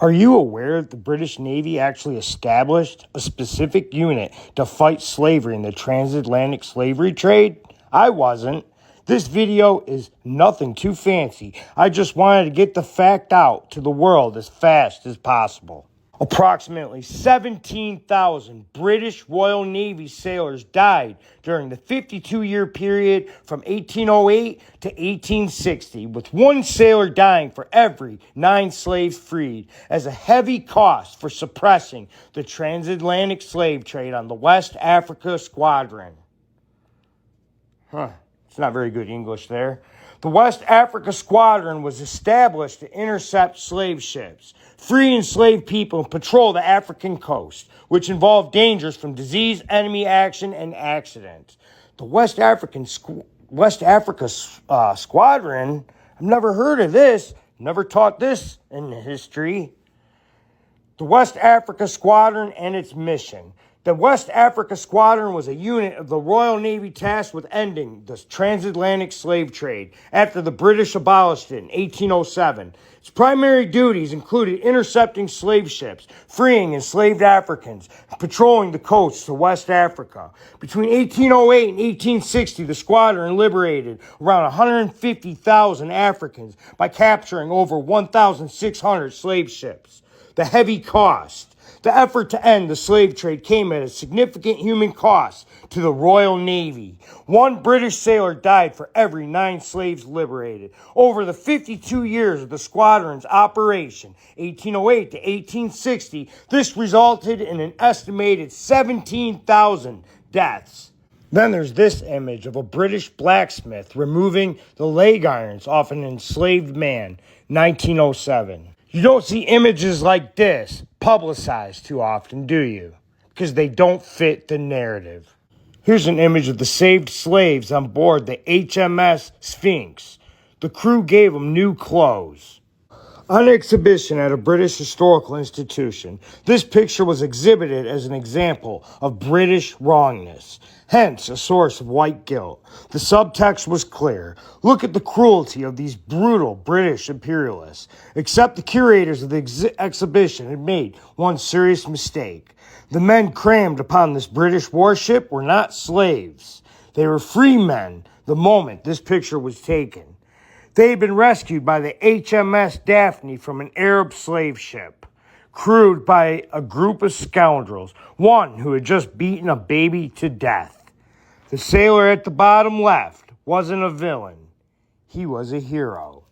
Are you aware that the British Navy actually established a specific unit to fight slavery in the transatlantic slavery trade? I wasn't. This video is nothing too fancy. I just wanted to get the fact out to the world as fast as possible. Approximately 17,000 British Royal Navy sailors died during the 52-year period from 1808 to 1860, with one sailor dying for every 9 slaves freed, as a heavy cost for suppressing the transatlantic slave trade on the West Africa Squadron. It's not very good English there. The West Africa Squadron was established to intercept slave ships, free enslaved people, and patrol the African coast, which involved dangers from disease, enemy action, and accidents. The West Africa Squadron, I've never heard of this, never taught this in history. The West Africa Squadron and its mission. The West Africa Squadron was a unit of the Royal Navy tasked with ending the transatlantic slave trade after the British abolished it in 1807. Its primary duties included intercepting slave ships, freeing enslaved Africans, and patrolling the coasts of West Africa. Between 1808 and 1860, the squadron liberated around 150,000 Africans by capturing over 1,600 slave ships. The heavy cost. The effort to end the slave trade came at a significant human cost to the Royal Navy. One British sailor died for every 9 slaves liberated. Over the 52 years of the squadron's operation, 1808 to 1860, this resulted in an estimated 17,000 deaths. Then there's this image of a British blacksmith removing the leg irons off an enslaved man, 1907. You don't see images like this publicized too often, do you? Because they don't fit the narrative. Here's an image of the saved slaves on board the HMS Sphinx. The crew gave them new clothes. On exhibition at a British historical institution, this picture was exhibited as an example of British wrongness, hence a source of white guilt. The subtext was clear. Look at the cruelty of these brutal British imperialists. Except the curators of the exhibition had made one serious mistake. The men crammed upon this British warship were not slaves. They were free men the moment this picture was taken. They had been rescued by the HMS Daphne from an Arab slave ship, crewed by a group of scoundrels, one who had just beaten a baby to death. The sailor at the bottom left wasn't a villain. He was a hero.